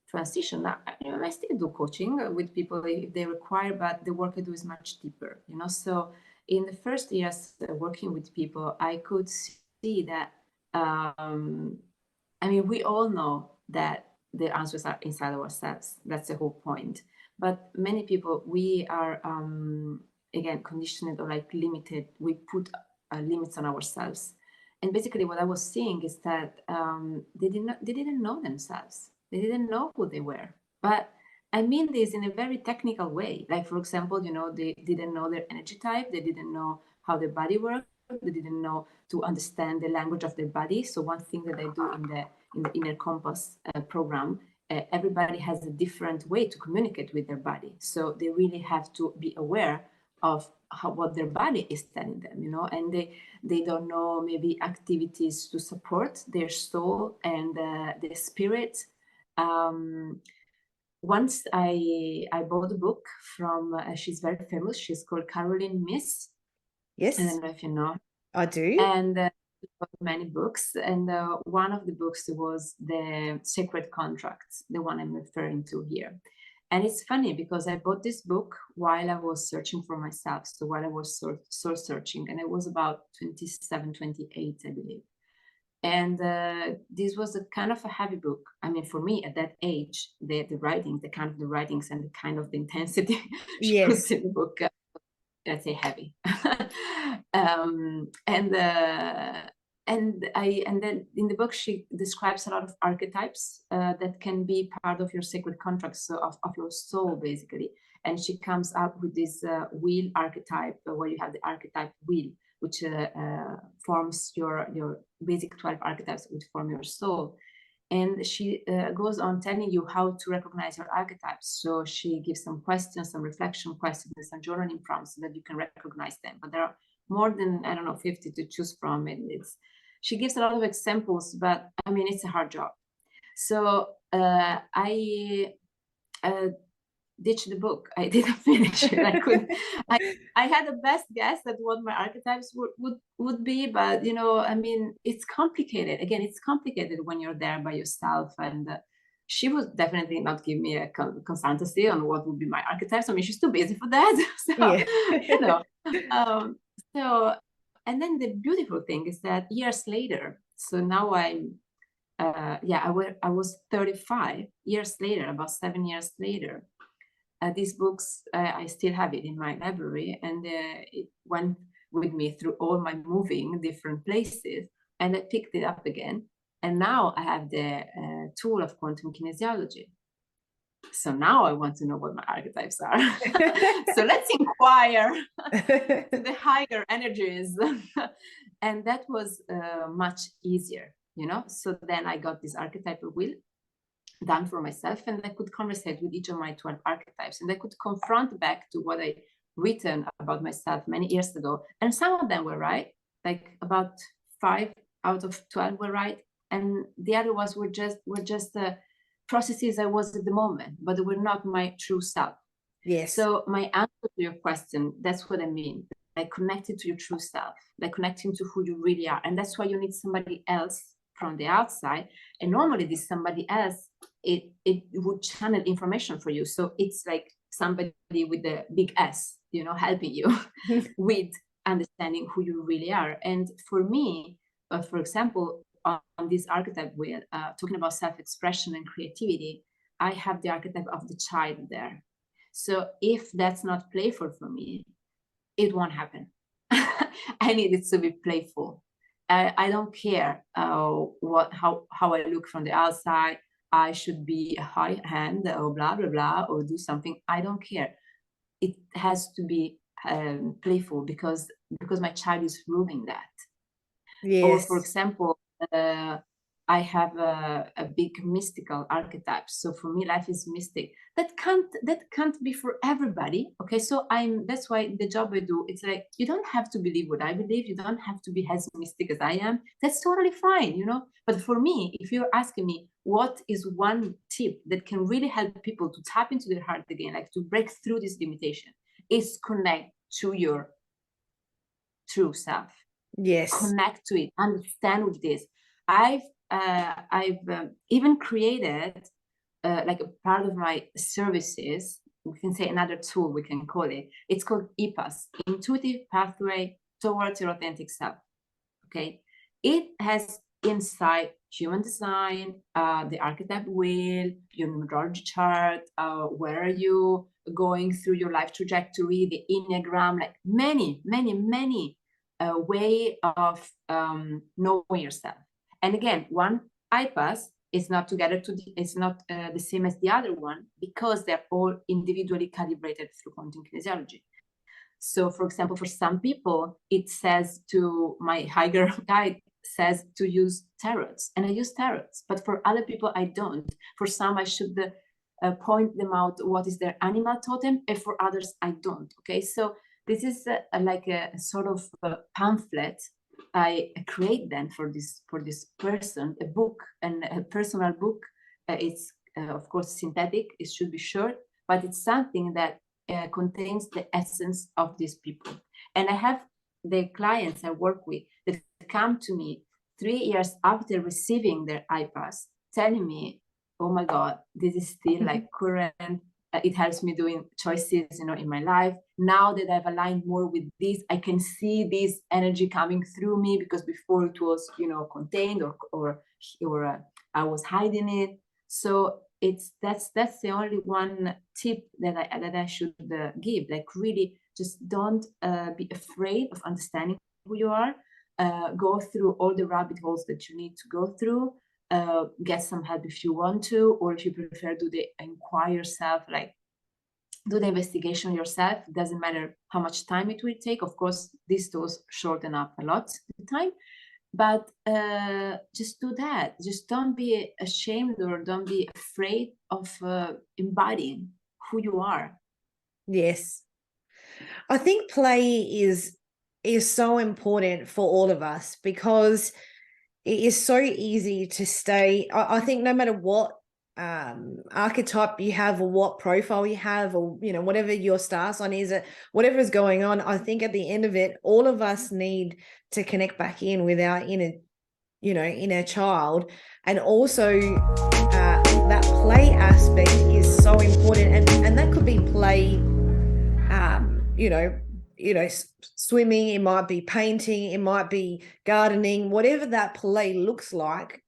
transition. Now, I still do coaching with people if they require, but the work I do is much deeper, you know. So in the first years working with people, I could see that, I mean, we all know that the answers are inside ourselves. That's the whole point. But many people, we are, again, conditioned or like limited. We put limits on ourselves. And basically what I was seeing is that they didn't know themselves. They didn't know who they were. But I mean this in a very technical way. Like, for example, you know, they didn't know their energy type. They didn't know how their body worked. They didn't know to understand the language of their body. So one thing that I do in the Inner Compass program, everybody has a different way to communicate with their body. So they really have to be aware of what their body is telling them, you know, and they don't know maybe activities to support their soul and their spirit. Once I bought a book from, she's very famous, she's called Caroline Myss. Yes. I don't know if you know. I do. And many books, and one of the books was the Sacred Contracts, the one I'm referring to here. And it's funny because I bought this book while I was searching for myself. So while I was soul searching, and it was about 27, 28, I believe. And this was a kind of a heavy book. I mean, for me at that age, the writing, the kind of the writings and the kind of the intensity she Yes. puts in the book, let's say heavy. And then in the book she describes a lot of archetypes that can be part of your sacred contracts, so of your soul basically. And she comes up with this wheel archetype, where you have the archetype wheel, which forms your basic 12 archetypes, which form your soul. And she goes on telling you how to recognize your archetypes. So she gives some questions, some reflection questions, some journaling prompts so that you can recognize them. But there are more than, I don't know, 50 to choose from. And she gives a lot of examples, but I mean, it's a hard job. So I ditched the book. I didn't finish it. I had the best guess at what my archetypes would be, but you know, I mean, it's complicated. Again, it's complicated when you're there by yourself. And she would definitely not give me a consultancy on what would be my archetypes. I mean, she's too busy for that. So, yeah. you know. So, and then the beautiful thing is that years later, so now I'm, I was 35 years later, about 7 years later. These books, I still have it in my library, and it went with me through all my moving different places, and I picked it up again. And now I have the tool of quantum kinesiology. So now I want to know what my archetypes are. So let's inquire to the higher energies. And that was much easier, you know? So then I got this archetypal wheel done for myself, and I could conversate with each of my 12 archetypes, and I could confront back to what I written about myself many years ago. And some of them were right, like about 5 out of 12 were right. And the other ones were just processes I was at the moment, but they were not my true self. Yes. So my answer to your question, that's what I mean. Like connected to your true self, like connecting to who you really are. And that's why you need somebody else from the outside. And normally this somebody else, it would channel information for you. So it's like somebody with a big S, you know, helping you with understanding who you really are. And for me, for example, on this archetype wheel, talking about self-expression and creativity, I have the archetype of the child there. So if that's not playful for me, it won't happen. I need it to be playful. I don't care how I look from the outside. I should be a high hand or blah, blah, blah, or do something. I don't care. It has to be playful because my child is ruling that. Yes. Or for example, I have a big mystical archetype. So for me, life is mystic. That can't be for everybody. Okay, so that's why the job I do, it's like you don't have to believe what I believe. You don't have to be as mystic as I am. That's totally fine, you know. But for me, if you're asking me what is one tip that can really help people to tap into their heart again, like to break through this limitation, is connect to your true self. Yes. Connect to it, understand with this. I've even created like a part of my services, we can say another tool we can call it. It's called empaths, Intuitive Pathway Towards Your Authentic Self. Okay, it has inside human design, the archetype wheel, your numerology chart, where are you going through your life trajectory, the Enneagram, like many way of knowing yourself. And again, one iPass is not together it's not the same as the other one because they're all individually calibrated through quantum kinesiology. So for example, for some people, it says to my higher guide says to use tarots, and I use tarots, but for other people, I don't. For some, I should point them out what is their animal totem, and for others, I don't. Okay, so this is like a sort of pamphlet I create then for this person, a book, and a personal book. It's of course synthetic. It should be short, but it's something that contains the essence of these people. And I have the clients I work with that come to me 3 years after receiving their iPass, telling me, "Oh my God, this is still like current. It helps me doing choices, you know, in my life. Now that I've aligned more with this, I can see this energy coming through me because before it was, you know, contained or I was hiding it." So that's the only one tip that I should give. Like really, just don't be afraid of understanding who you are. Go through all the rabbit holes that you need to go through. Get some help if you want to, or if you prefer, do the inquire yourself, like do the investigation yourself. It doesn't matter how much time it will take. Of course, these tools shorten up a lot the time, but just do that. Just don't be ashamed or don't be afraid of embodying who you are. Yes. I think play is so important for all of us because it is so easy to stay. I think no matter what archetype you have or what profile you have, or you know, whatever your star sign is, whatever is going on, I think at the end of it, all of us need to connect back in with our inner child. And also that play aspect is so important, and that could be play swimming, it might be painting, it might be gardening, whatever that play looks like.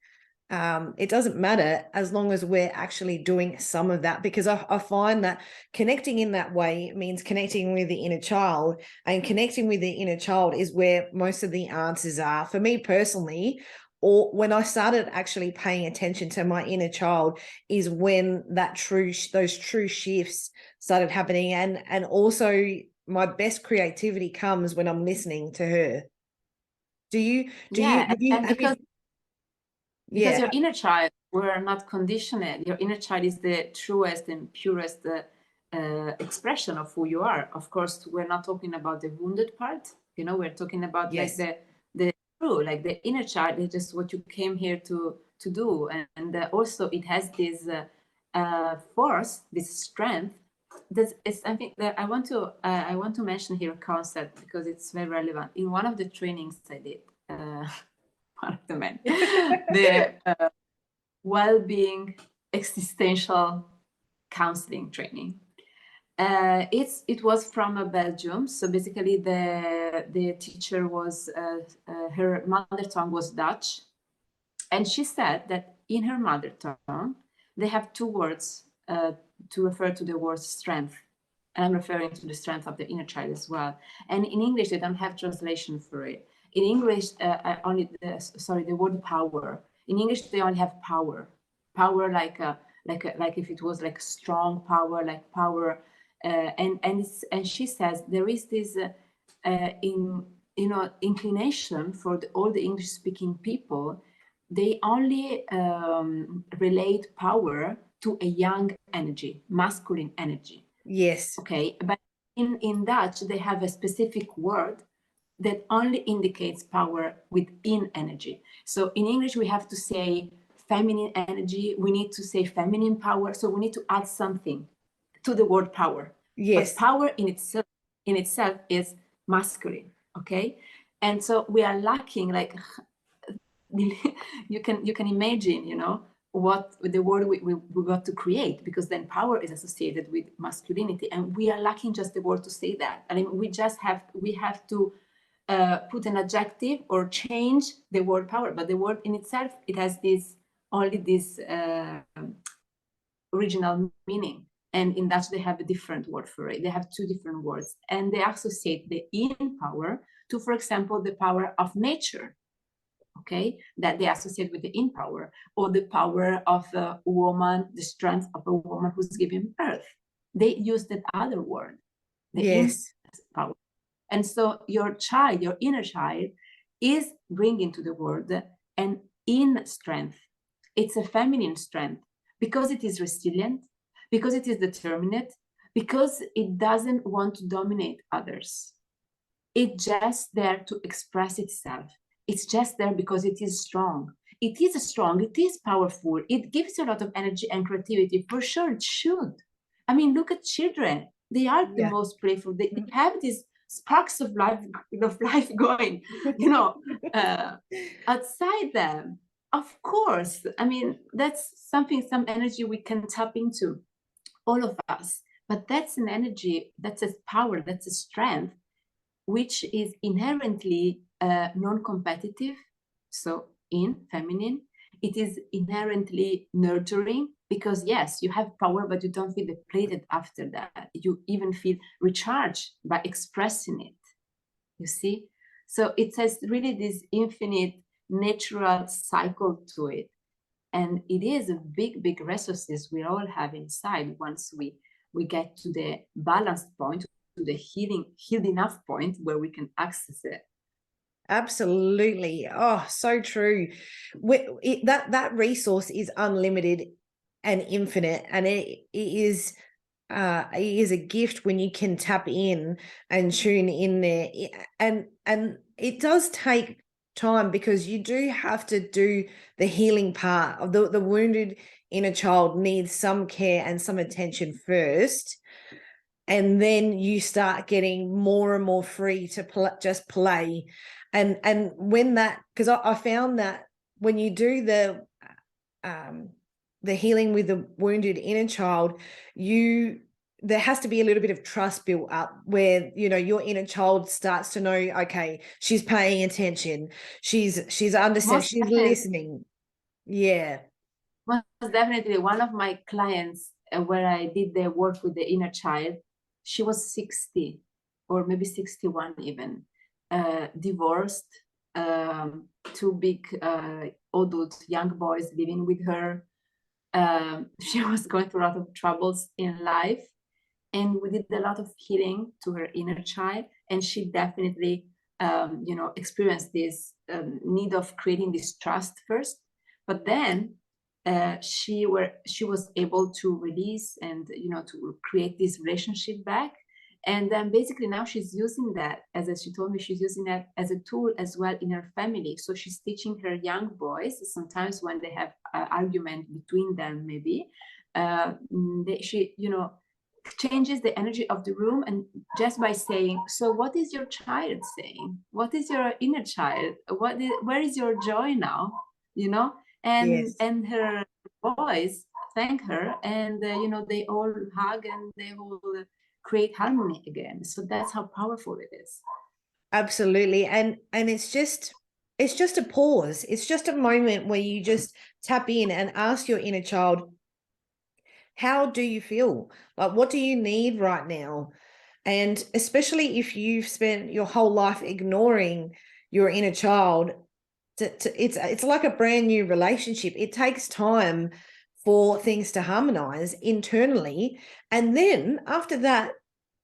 It doesn't matter as long as we're actually doing some of that, because I find that connecting in that way means connecting with the inner child, and connecting with the inner child is where most of the answers are. For me personally, or when I started actually paying attention to my inner child is when those true shifts started happening. And also my best creativity comes when I'm listening to her. Because yeah, your inner child, we're not conditioned. Your inner child is the truest and purest expression of who you are. Of course, we're not talking about the wounded part. We're talking about yes. like the true, like the inner child is just what you came here to do. And also it has this force, this strength. It's something that I want to mention here a concept because it's very relevant. In one of the trainings I did, one of the men, the well-being existential counseling training. It was from Belgium. So basically the teacher was, her mother tongue was Dutch. And she said that in her mother tongue, they have two words to refer to the word strength. And I'm referring to the strength of the inner child as well. And in English, they don't have translation for it. In English, the word power. In English, they only have power. Power like if it was like strong power, like power. And she says there is this inclination for all the English-speaking people. They only relate power to a young energy, masculine energy. Yes. Okay, but in Dutch, they have a specific word that only indicates power within energy. So in English, we have to say feminine energy. We need to say feminine power. So we need to add something to the word power. Yes. But power in itself is masculine. Okay, and so we are lacking, like, you can imagine, what the word we got to create, because then power is associated with masculinity, and we are lacking just the word to say that. I mean, we have to put an adjective or change the word power, but the word in itself, it has only this original meaning. And in Dutch, they have a different word for it. They have two different words, and they associate the in power to, for example, the power of nature. Okay, that they associate with the in power, or the power of a woman, the strength of a woman who's giving birth. They use that other word, the yes, in power. And so your child, your inner child, is bringing to the world an in strength. It's a feminine strength because it is resilient, because it is determined, because it doesn't want to dominate others. It's just there to express itself. It's just there because it is strong. It is strong, it is powerful, it gives you a lot of energy and creativity. For sure, it should. I mean, look at children. They are the most playful. They have these sparks of life going, outside them. Of course, I mean, that's some energy we can tap into, all of us. But that's an energy, that's a power, that's a strength, which is inherently non-competitive. So in feminine, it is inherently nurturing, because yes, you have power, but you don't feel depleted after that. You even feel recharged by expressing it, you see? So it has really this infinite natural cycle to it. And it is a big resources we all have inside once we get to the balanced point, to the healed enough point where we can access it. Absolutely. Oh, so true. That resource is unlimited and infinite, and it is a gift when you can tap in and tune in there. And it does take time, because you do have to do the healing part of the wounded inner child needs some care and some attention first. And then you start getting more and more free to just play. And when that, because I found that when you do the healing with the wounded inner child, there has to be a little bit of trust built up, where your inner child starts to know, okay, she's paying attention, she's understanding, she's listening. Yeah. Most definitely. One of my clients, where I did the work with the inner child, she was 60 or maybe 61 even, divorced, two big adult young boys living with her. She was going through a lot of troubles in life, and we did a lot of healing to her inner child, and she definitely experienced this need of creating this trust first, but then she was able to release and to create this relationship back. And then basically now she's using that, as she told me, she's using that as a tool as well in her family. So she's teaching her young boys, sometimes when they have an argument between them, maybe she changes the energy of the room, and just by saying, so what is your child saying? What is your inner child? Where is your joy now? And Yes. and her boys thank her, and they all hug and they all create harmony again. So that's how powerful it is. Absolutely. And it's just a pause. It's just a moment where you just tap in and ask your inner child, how do you feel? Like, what do you need right now? And especially if you've spent your whole life ignoring your inner child, it's like a brand new relationship. It takes time for things to harmonize internally. And then after that,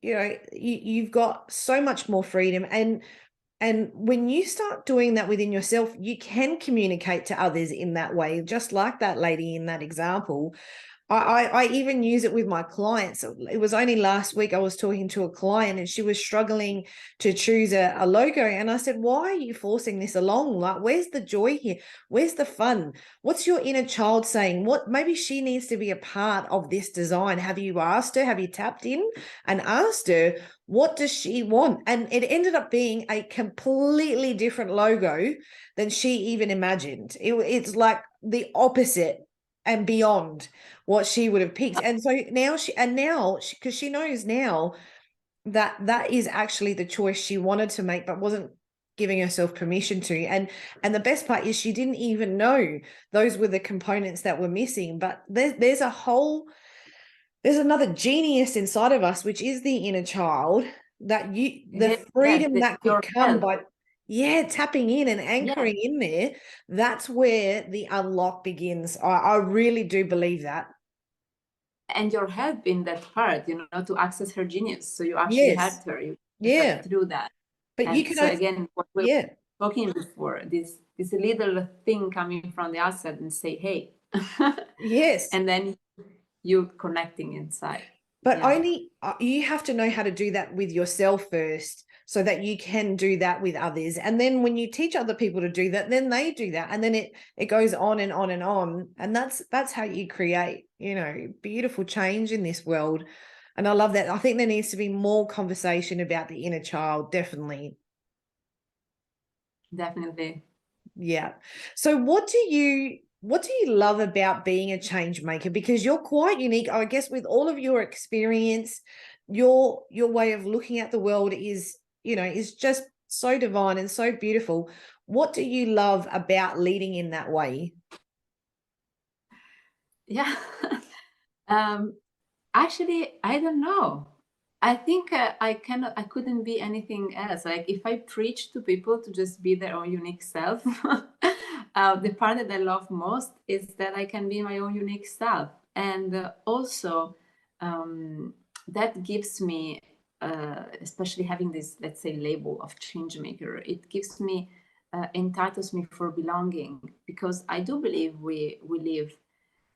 you've got so much more freedom. And when you start doing that within yourself, you can communicate to others in that way, just like that lady in that example. I even use it with my clients. It was only last week I was talking to a client and she was struggling to choose a logo. And I said, why are you forcing this along? Like, where's the joy here? Where's the fun? What's your inner child saying? Maybe she needs to be a part of this design. Have you asked her? Have you tapped in and asked her, what does she want? And it ended up being a completely different logo than she even imagined. It's like the opposite and beyond what she would have picked. And so now because she knows now that is actually the choice she wanted to make, but wasn't giving herself permission to. And the best part is she didn't even know those were the components that were missing. But there's another genius inside of us, which is the inner child, that the freedom that could come by tapping in and anchoring in there. That's where the unlock begins. I really do believe that. And your help in that part, to access her genius. So you actually helped her. You through that. But and you can so again, what we were talking before, this little thing coming from the outside and say, hey. Yes. And then you connecting inside. But only you have to know how to do that with yourself first, so that you can do that with others. And then when you teach other people to do that, then they do that. And then it goes on and on and on. And that's how you create, beautiful change in this world. And I love that. I think there needs to be more conversation about the inner child, definitely. Definitely. Yeah. So what do you love about being a change maker? Because you're quite unique, I guess, with all of your experience. Your way of looking at the world is just so divine and so beautiful. What do you love about leading in that way? Yeah. Actually, I don't know. I think I couldn't be anything else. Like, if I preach to people to just be their own unique self, the part that I love most is that I can be my own unique self. And also, that gives me, especially having this, let's say, label of change maker, it gives me, entitles me for belonging, because I do believe we live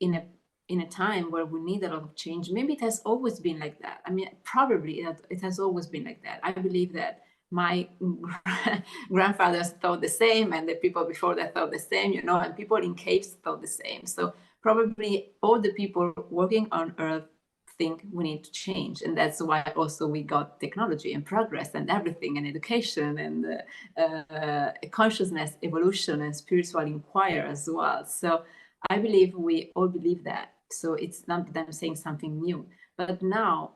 in a time where we need a lot of change. Maybe it has always been like that. I mean, probably it has always been like that. I believe that my grandfathers thought the same, and the people before that thought the same, and people in caves thought the same. So probably all the people working on Earth think we need to change. And that's why also we got technology and progress and everything, and education and consciousness, evolution, and spiritual inquiry as well. So I believe we all believe that. So it's not them saying something new, but now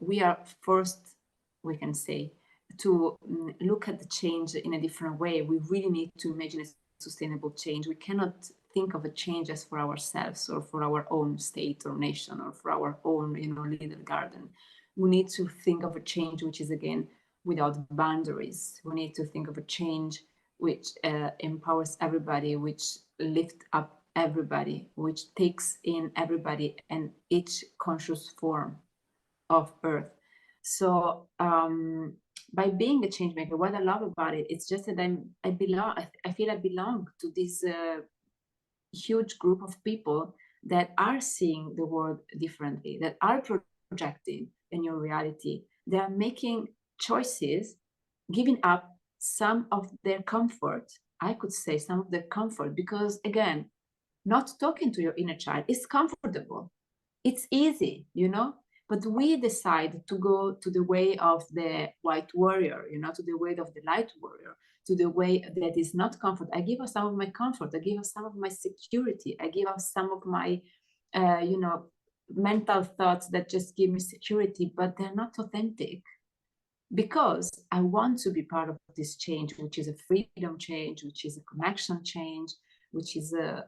we are forced, we can say, to look at the change in a different way. We really need to imagine a sustainable change. We cannot think of a change as for ourselves or for our own state or nation or for our own, little garden. We need to think of a change which is, again, without boundaries. We need to think of a change which empowers everybody, which lifts up everybody, which takes in everybody and each conscious form of Earth. So by being a change maker, what I love about it, it's just that I feel I belong to this huge group of people that are seeing the world differently, that are projecting a new reality. They are making choices, giving up some of their comfort. I could say some of their comfort, because again, not talking to your inner child is comfortable. It's easy, you know, but we decide to go to the way of the white warrior, you know, to the way of the light warrior, to the way that is not comfort. I give up some of my comfort. I give up some of my security. I give up some of my, you know, mental thoughts that just give me security, but they're not authentic, because I want to be part of this change, which is a freedom change, which is a connection change, which is a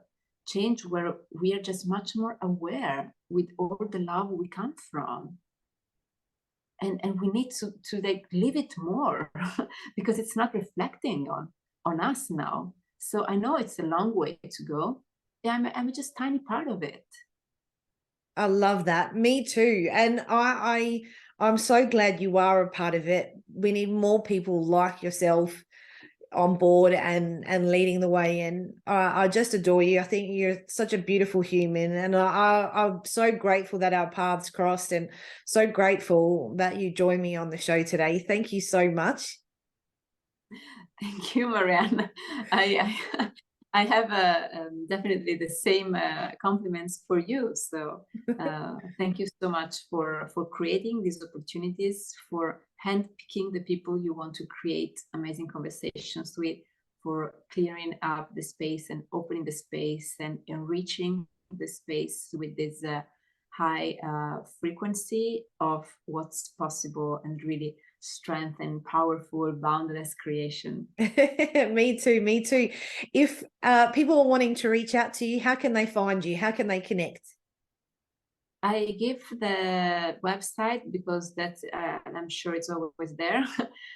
change where we are just much more aware with all the love we come from. And we need to like live it more because it's not reflecting on us now. So I know it's a long way to go. Yeah, I'm just a tiny part of it. I love that. Me too. And I'm so glad you are a part of it. We need more people like yourself on board and leading the way. And I just adore you. I think you're such a beautiful human, and I'm so grateful that our paths crossed, and so grateful that you joined me on the show today. Thank you so much. Thank you, Maryanne. I have definitely the same compliments for you. So thank you so much for creating these opportunities, for handpicking the people you want to create amazing conversations with, for clearing up the space and opening the space and enriching the space with this high frequency of what's possible, and really strength and powerful, boundless creation. Me too. Me too. If people are wanting to reach out to you, how can they find you? How can they connect? I give the website because that's, I'm sure it's always there.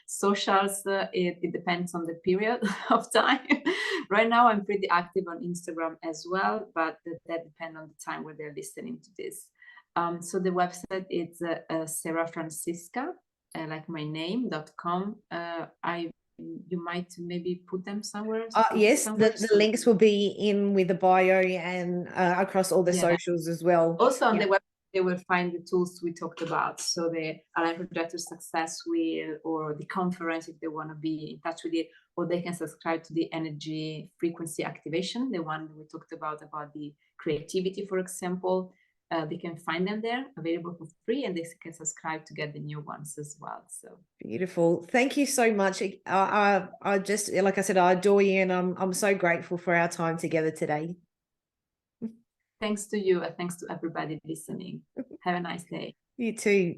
Socials, it depends on the period of time. Right now, I'm pretty active on Instagram as well, but that depends on the time where they're listening to this. So the website is Sara Francesca, like my name.com. You might maybe put them somewhere. Yes, the links will be in with the bio and across all the socials as well. Also on the website, they will find the tools we talked about. So the Aligned Projector Success Wheel, or the conference if they want to be in touch with it, or they can subscribe to the energy frequency activation, the one we talked about the creativity, for example. They can find them there, available for free, and they can subscribe to get the new ones as well. So beautiful. Thank you so much. I just, like I said, I adore you, and I'm so grateful for our time together today. Thanks to you, and thanks to everybody listening. Have a nice day. You too.